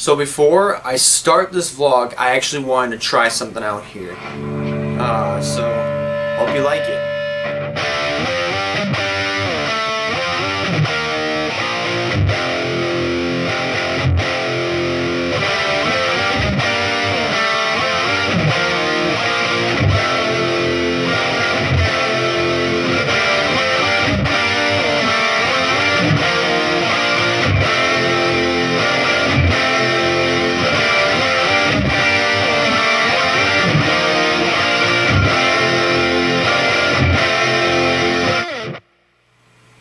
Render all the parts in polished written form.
So before I start this vlog, I actually wanted to try something out here. So hope you like it.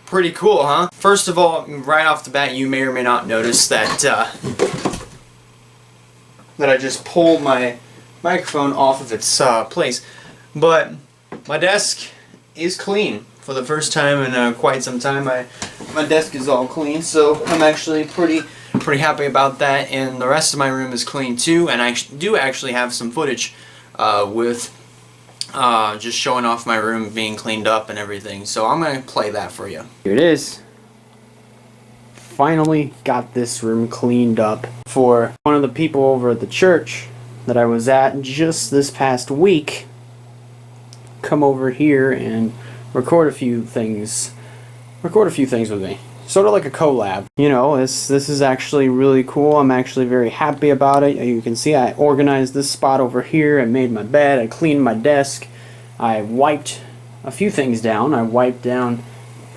Pretty cool, huh? First of all, right off the bat, you may or may not notice that that I just pulled my microphone off of its place. But my desk is clean for the first time in quite some time. My desk is all clean, so I'm actually pretty happy about that. And the rest of my room is clean too. And I do actually have some footage with just showing off my room being cleaned up and everything. So I'm going to play that for you. Here it is. Finally got this room cleaned up for one of the people over at the church that I was at just this past week. Come over here and record a few things with me. Sort of like a collab. You know, this is actually really cool. I'm actually very happy about it. You can see I organized this spot over here. I made my bed. I cleaned my desk. I wiped a few things down. I wiped down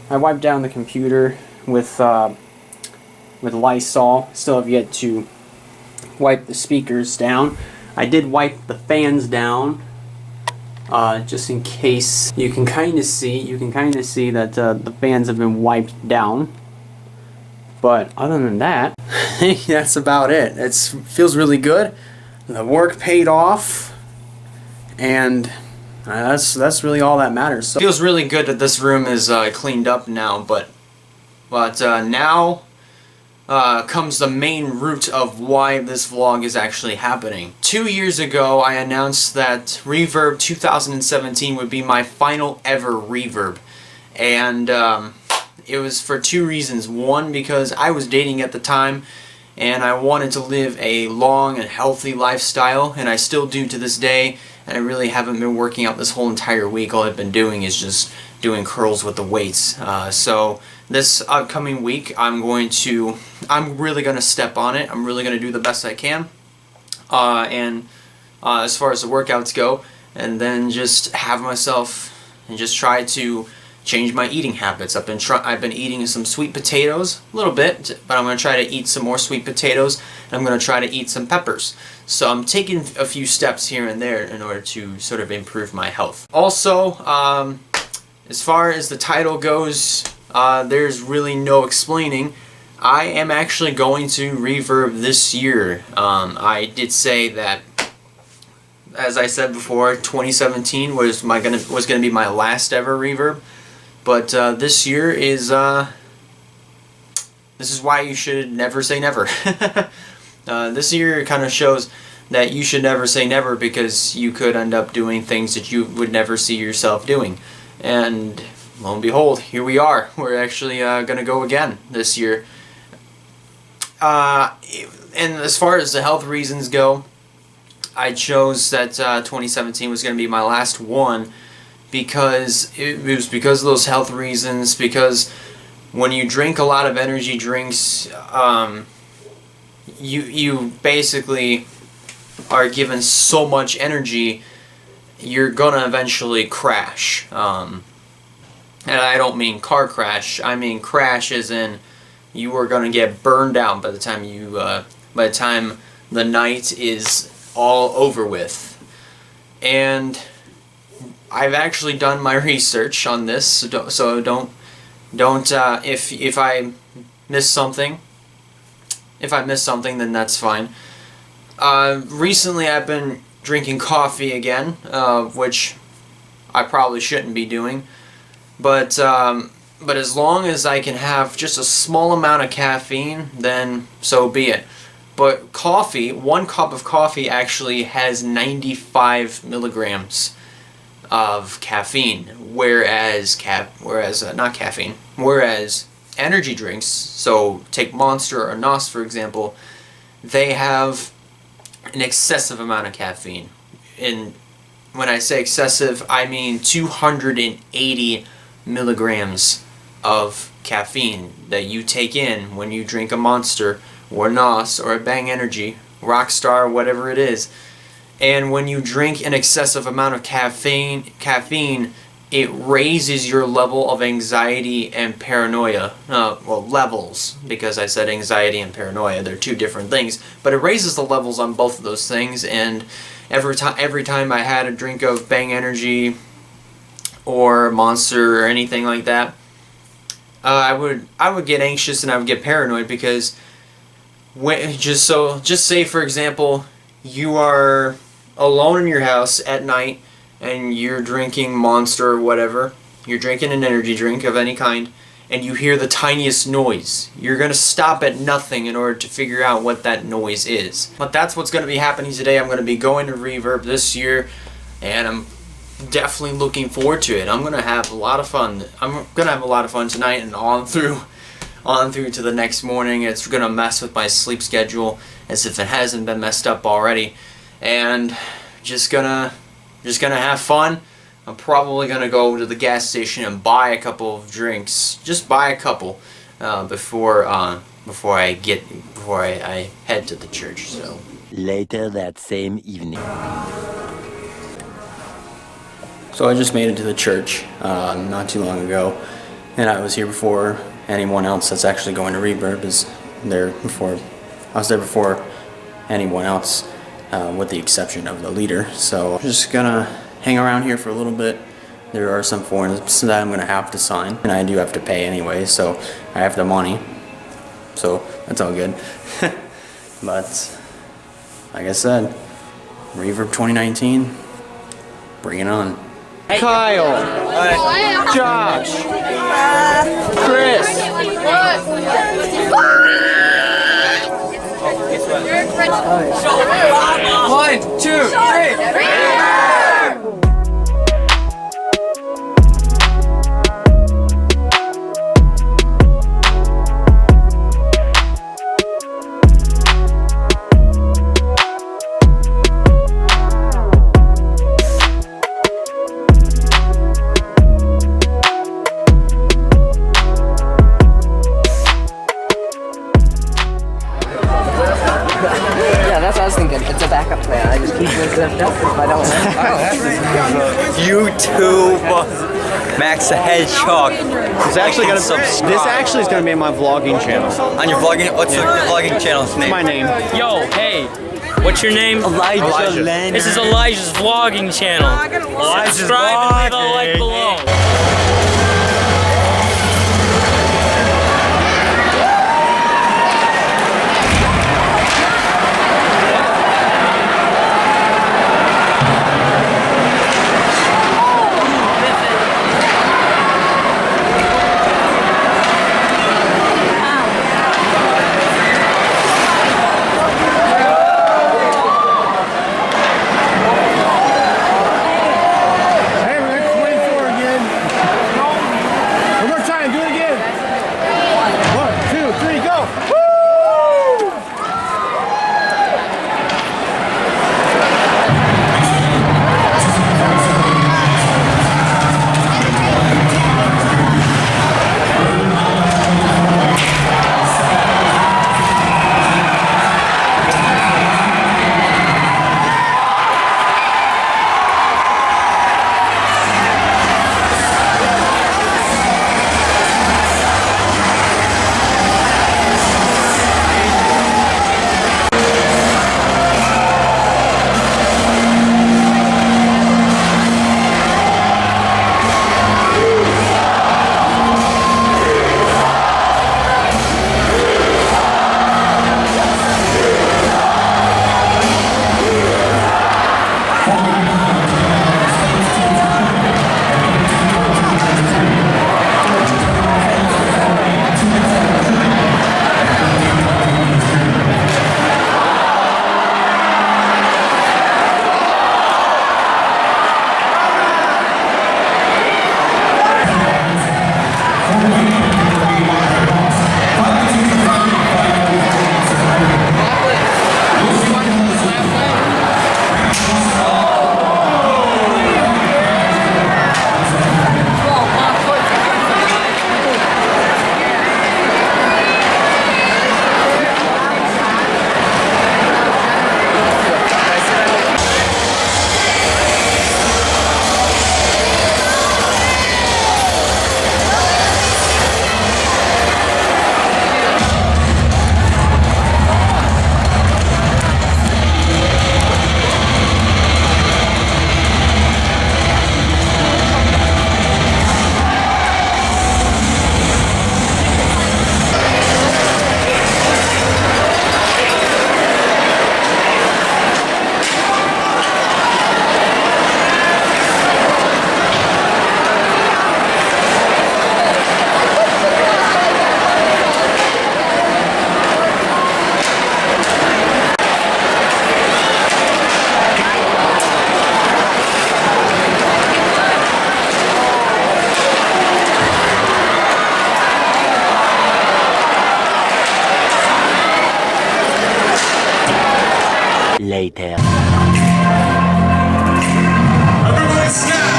the computer with Lysol. Still have yet to wipe the speakers down. I did wipe the fans down. Just in case. You can kind of see that the fans have been wiped down. But other than that, I think that's about it. It feels really good. The work paid off, and that's really all that matters. So, it feels really good that this room is cleaned up now. But now comes the main root of why this vlog is actually happening. 2 years ago, I announced that Reverb 2017 would be my final ever Reverb, and it was for two reasons. One, because I was dating at the time, and I wanted to live a long and healthy lifestyle, and I still do to this day, and I really haven't been working out this whole entire week. All I've been doing is just doing curls with the weights. So this upcoming week, I'm really going to step on it. I'm really going to do the best I can. And as far as the workouts go, and then just have myself and just try to change my eating habits. I've been eating some sweet potatoes, a little bit, but I'm going to try to eat some more sweet potatoes, and I'm going to try to eat some peppers. So I'm taking a few steps here and there in order to sort of improve my health. Also, as far as the title goes, there's really no explaining. I am actually going to Reverb this year. I did say that, as I said before, 2017 was going to be my last ever Reverb. But this year is this is why you should never say never. This year kind of shows that you should never say never, because you could end up doing things that you would never see yourself doing. And lo and behold, here we are. We're actually going to go again this year. And as far as the health reasons go, I chose that 2017 was going to be my last one, because it was because of those health reasons. Because when you drink a lot of energy drinks, you basically are given so much energy, you're gonna eventually crash. And I don't mean car crash. I mean crash as in you are gonna get burned out by the time the night is all over with. And I've actually done my research on this, so don't if I miss something, then that's fine. Recently I've been drinking coffee again, which I probably shouldn't be doing, but as long as I can have just a small amount of caffeine, then so be it. But coffee, 1 cup of coffee actually has 95 milligrams of caffeine, whereas energy drinks, so take Monster or NOS for example, they have an excessive amount of caffeine. And when I say excessive, I mean 280 milligrams of caffeine that you take in when you drink a Monster or a NOS or a Bang Energy, Rockstar, whatever it is. And when you drink an excessive amount of caffeine, it raises your level of anxiety and paranoia. Well, levels, because I said anxiety and paranoia. They're two different things. But it raises the levels on both of those things. And every time I had a drink of Bang Energy or Monster or anything like that, I would get anxious and I would get paranoid, because just say for example you are alone in your house at night and you're drinking Monster or whatever, you're drinking an energy drink of any kind, and you hear the tiniest noise. You're going to stop at nothing in order to figure out what that noise is. But that's what's going to be happening today. I'm going to be going to Reverb this year, and I'm definitely looking forward to it. I'm going to have a lot of fun. I'm going to have a lot of fun tonight and on through to the next morning. It's going to mess with my sleep schedule as if it hasn't been messed up already. And just gonna have fun. I'm probably gonna go to the gas station and buy a couple of drinks. Just buy a couple before I head to the church. So later that same evening. So I just made it to the church not too long ago, and I was here before anyone else that's actually going to Reverb I was there before anyone else. With the exception of the leader. So I'm just gonna hang around here for a little bit. There are some forms that I'm gonna have to sign, and I do have to pay anyway, so I have the money, so that's all good. But like I said, Reverb 2019, bring it on. Kyle, Josh, Chris. One, two, three. Yeah, that's what I was thinking. It's a backup plan. I just keep this up if I don't. YouTube Max the Hedgehog. This actually is gonna be my vlogging channel. On your vlogging, what's your vlogging channel's name? My name. Yo, hey, what's your name? Elijah. This is Elijah's vlogging channel. Subscribe and leave a like below. Hey, we're 24 again. later. Everybody snap!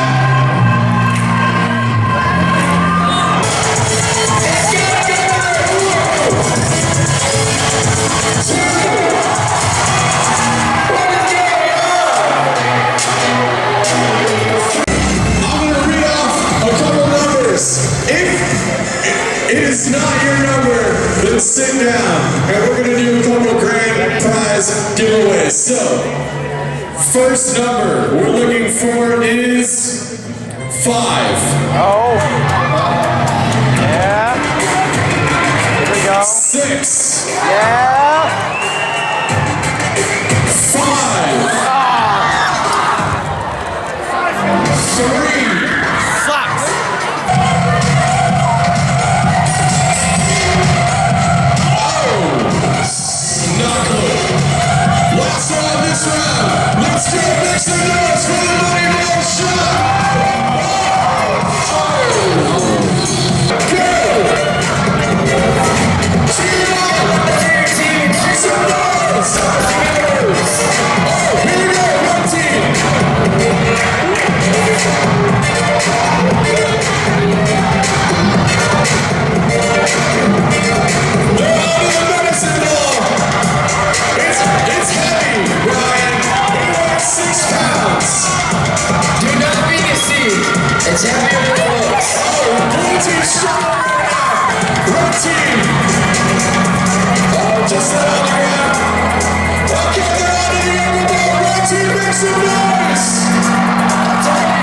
It's not your number, then sit down, and we're gonna do a couple grand prize giveaways. So, first number we're looking for is 5. Oh. Yeah. Here we go. 6. Yeah. 5. 3. Sucks. Not good. Let's try this round. Let's do a mix of noise for the Money Ball Shot. It's heavy, Ryan. It's 6 pounds. Do not be deceived. It's heavier than it looks. Oh, blue team shot. Red team. Oh, just let out the ground. Okay, they're out of the air with the red team. Make some noise. I'll tell you.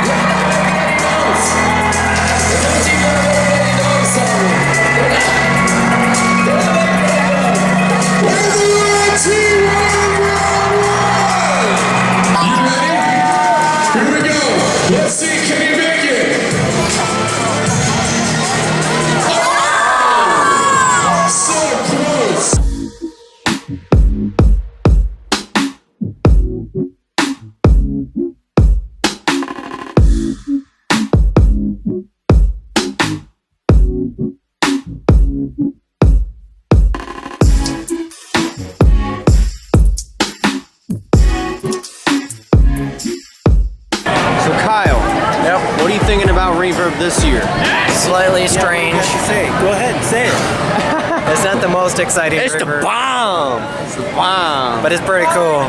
You're not going to get any noise. The blue team are not going to get any noise on me. They're not. Where's the red team? You ready? Here we go. Let's see, can you make it? Oh! So close. So Kyle, what are you thinking about Reverb this year? Slightly strange. Go ahead, say it. It's not the most exciting It's the river, bomb. It's the bomb. but it's pretty cool.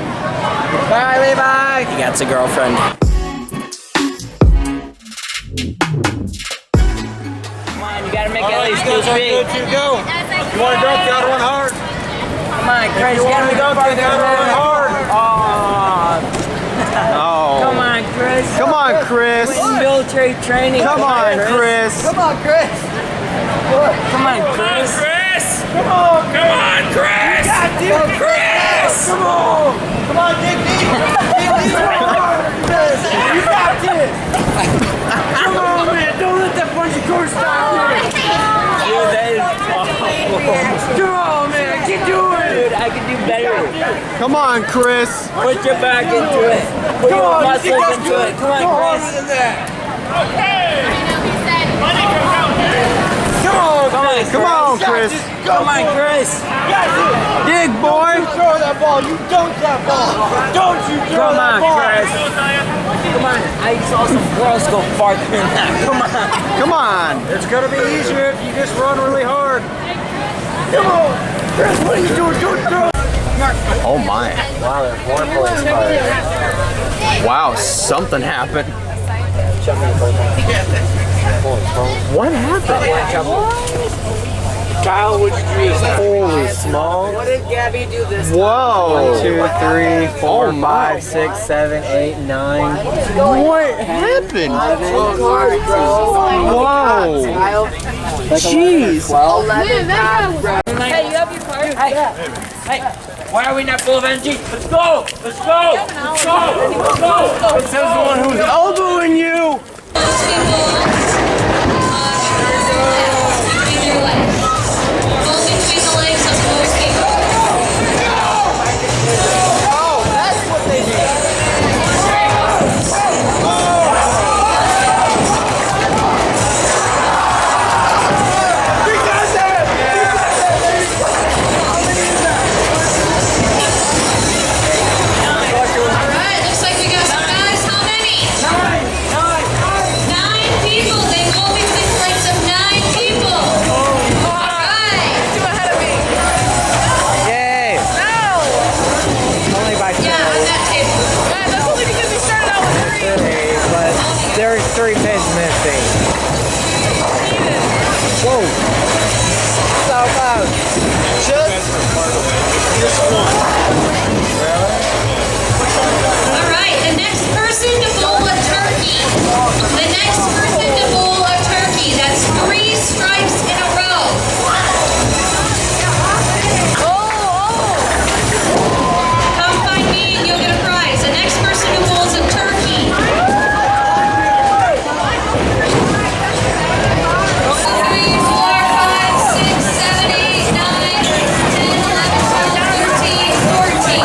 Bye, Levi. He got a girlfriend. Come on, you gotta make it at least 2 feet. Go. You want to go? You gotta run hard. Come on, Chris, you gotta go farther than that. hard. Oh. Come on, Chris. Come on, Chris. Military training. Come on, Chris. Come on, Chris. Come on, Chris. Come on, Chris! Come on, Chris. Come on. Come on, dig deep. Dig deep. You got this. Come on, man. Don't let that bunch of course stop you. Come on, man. I can do it. Dude, I can do better. Come on, Chris. Put your back into it. Put your muscles into it. Come on, Chris. Come on, Chris. Come on, Chris. Dig, boy. Throw that ball. You dunk that ball. Don't you throw Come that on, ball. Chris. Come on. I saw some girls go farther than that. Come on. Come on. It's gonna be easier if you just run really hard. Come on, Chris. What are you doing? Don't throw. Oh my. Wow, there's more police cars. Wow, something happened. What happened? Kyle, what'd you dream? Holy small. What did Gabby do this time? Whoa. 1, 2, 3, 4, Oh my. 5, 6, 7, 8, 9. What happened? Cards, bro. Whoa. Jeez. 11 pounds, bro. Hey, you have your card? Hey, why are we not full of energy? Let's go! Let's go! Let's go! Let's go! It says the one who's elbowing you. Alright, the next person to bowl a turkey. The next person to bowl a turkey. That's 3 strikes in a row. Come find me and you'll get a prize. The next person who bowls a turkey. 3, 4, 5, 6, 7, 8, 9, 10, 11, 12, 13, 14.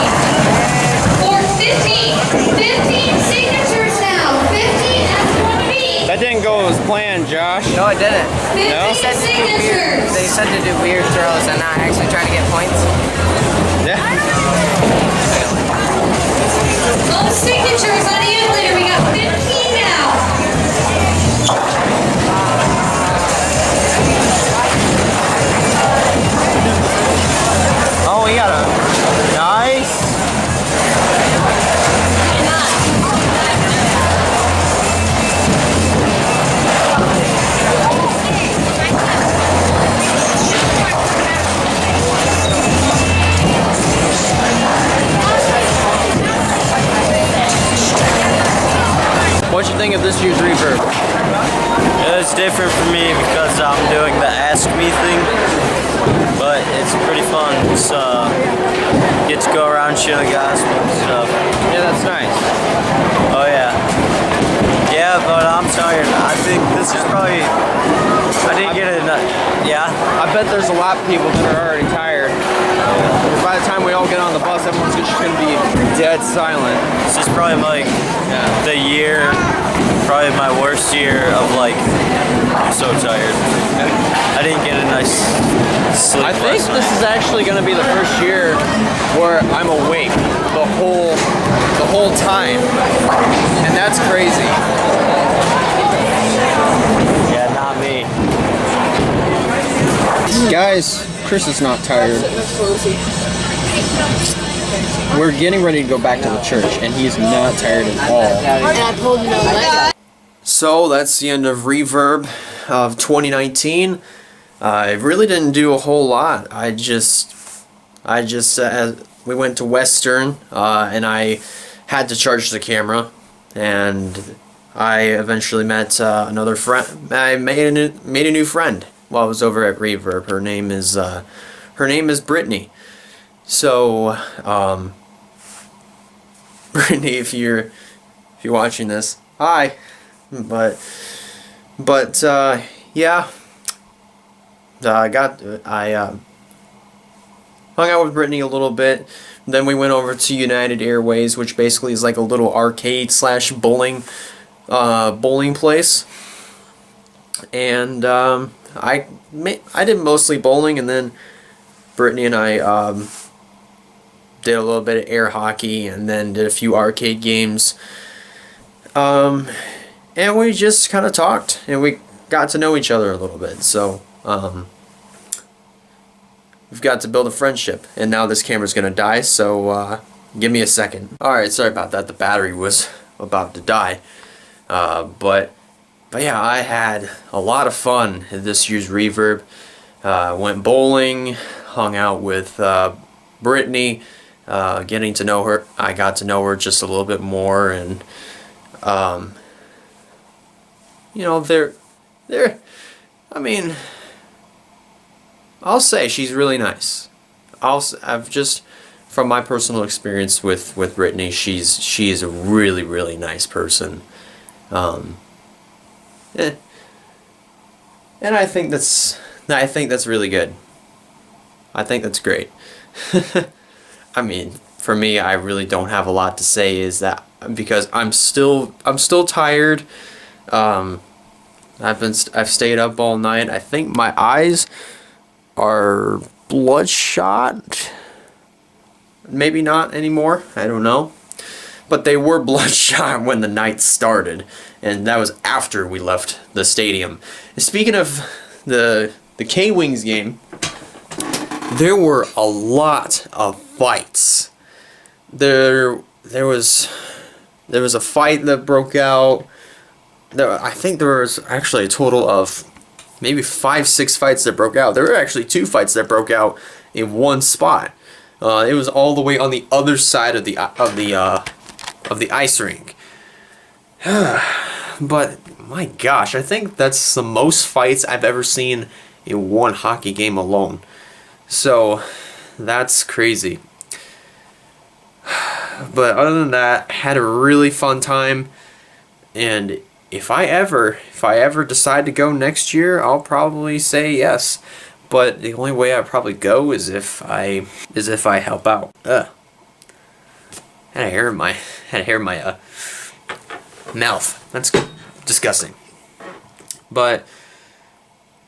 Or 15. 15 signatures now. 15, that's one of each. That didn't go as planned, Josh. No, it didn't. 15 signatures. They said to do weird throws and not actually try to get points. Yeah. All the signatures on the end later. We got 15 now. Oh, we got a nice. What you think of this year's Reverb? It's different for me because I'm doing the Ask Me thing, but it's pretty fun. It's, get to go around share the gospel and stuff. Yeah, that's nice. Oh yeah. Yeah, but I'm tired. I think this is probably, I didn't get it enough. Yeah? I bet there's a lot of people that are already tired. By the time we all get on the bus, everyone's just going to be dead silent. This is probably like the year, probably my worst year of like, I'm so tired. I didn't get a nice sleep. I think last this night. is actually going to be the first year where I'm awake the whole time, and that's crazy. Yeah, not me. Guys, Chris is not tired. We're getting ready to go back to the church, and he's not tired at all. So that's the end of Reverb of 2019. I really didn't do a whole lot. I just we went to Western, and I had to charge the camera, and I eventually met another friend. I made a new friend while I was over at Reverb. Her name is Brittany. So, Brittany, if you're watching this, hi. But yeah. I hung out with Brittany a little bit. Then we went over to United Airways, which basically is like a little arcade / bowling place. And I did mostly bowling, and then Brittany and I did a little bit of air hockey, and then did a few arcade games. And we just kind of talked, and we got to know each other a little bit. So we've got to build a friendship, and now this camera's gonna die, so give me a second. Alright, sorry about that, the battery was about to die. But yeah, I had a lot of fun at this year's Reverb. Went bowling, hung out with Brittany, getting to know her. I got to know her just a little bit more, and you know, I mean, I'll say she's really nice. I've just, from my personal experience with Brittany, she is a really, really nice person. And I think that's really good. I think that's great. I mean, for me, I really don't have a lot to say, is that because I'm still tired. I've stayed up all night. I think my eyes are bloodshot. Maybe not anymore. I don't know. But they were bloodshot when the night started, and that was after we left the stadium. And speaking of the K-Wings game, there were a lot of fights. There was a fight that broke out. I think there was actually a total of maybe 5-6 fights that broke out. There were actually 2 fights that broke out in one spot. It was all the way on the other side of the ice rink. But my gosh, I think that's the most fights I've ever seen in one hockey game alone. So that's crazy. But other than that, had a really fun time, and if I ever decide to go next year, I'll probably say yes. But the only way I'd probably go is if I help out. Had a hair in my mouth. That's disgusting. But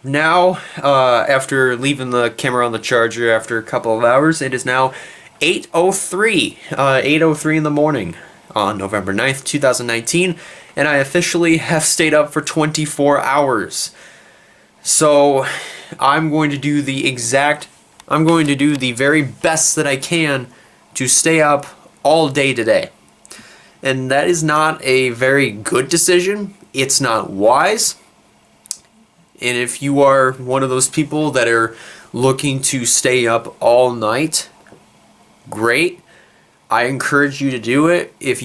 now, after leaving the camera on the charger after a couple of hours, it is now 8:03 in the morning on November 9th, 2019, and I officially have stayed up for 24 hours. So I'm going to do the very best that I can to stay up all day today. And that is not a very good decision. It's not wise. And if you are one of those people that are looking to stay up all night, great. I encourage you to do it. If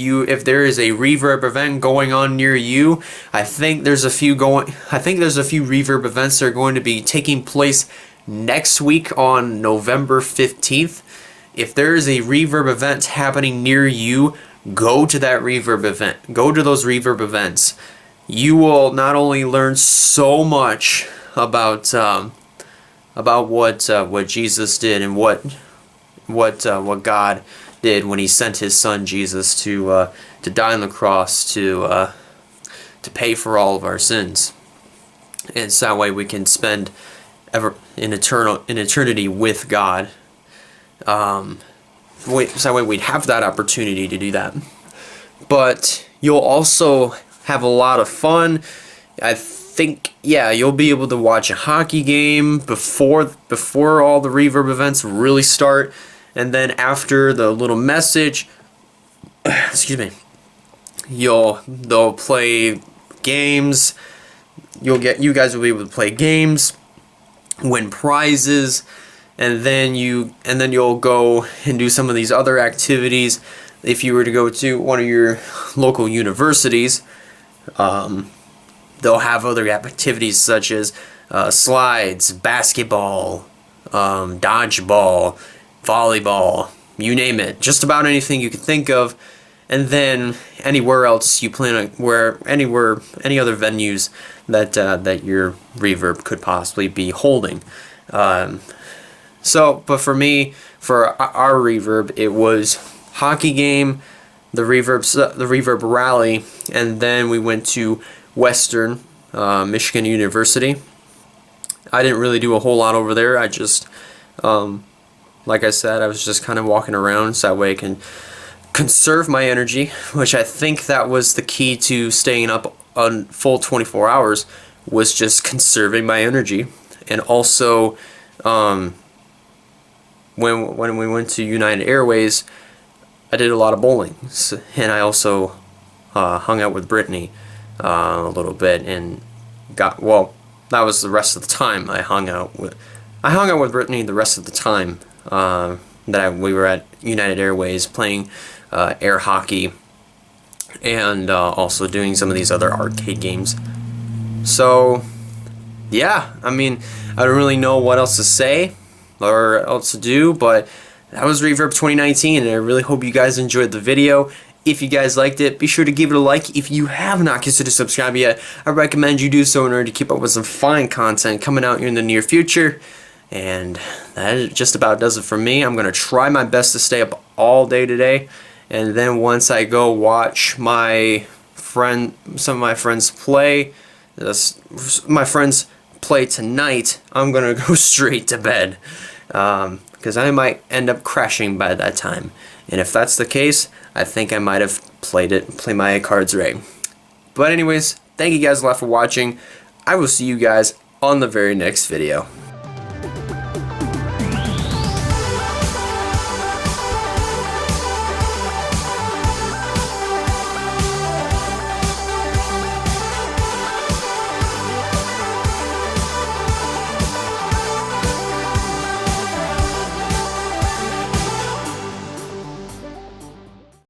there is a Reverb event going on near you, I think there's a few Reverb events that are going to be taking place next week on November 15th. If there is a Reverb event happening near you, go to that Reverb event. Go to those Reverb events. You will not only learn so much about what Jesus did and what God did when He sent His Son Jesus to die on the cross to pay for all of our sins, and so that way we can spend in eternity with God. So that way we'd have that opportunity to do that. But you'll also have a lot of fun. I think, yeah, you'll be able to watch a hockey game before all the Reverb events really start. And then after the little message, excuse me, they'll play games. You guys will be able to play games, win prizes, and then you'll go and do some of these other activities. If you were to go to one of your local universities, they'll have other activities such as slides, basketball, dodgeball, volleyball, you name it, just about anything you can think of. And then anywhere else you plan on, any other venues that your Reverb could possibly be holding. But for me, for our Reverb, it was hockey game, the Reverb rally, and then we went to Western Michigan University. I didn't really do a whole lot over there. I just like I said, I was just kind of walking around so that way I can conserve my energy, which I think that was the key to staying up a full 24 hours, was just conserving my energy. And also, when we went to United Airways, I did a lot of bowling, and I also hung out with Brittany a little bit, and that was the rest of the time I hung out with Brittany the rest of the time we were at United Airways playing air hockey, and also doing some of these other arcade games. So yeah, I mean, I don't really know what else to say or else to do, but that was Reverb 2019, and I really hope you guys enjoyed the video. If you guys liked it, be sure to give it a like. If you have not considered subscribing yet, I recommend you do so in order to keep up with some fine content coming out here in the near future. And that just about does it for me. I'm going to try my best to stay up all day today, and then once I go watch some of my friends play, tonight, I'm going to go straight to bed, because I might end up crashing by that time. And if that's the case, I think I might have played my cards right. But anyways, thank you guys a lot for watching. I will see you guys on the very next video.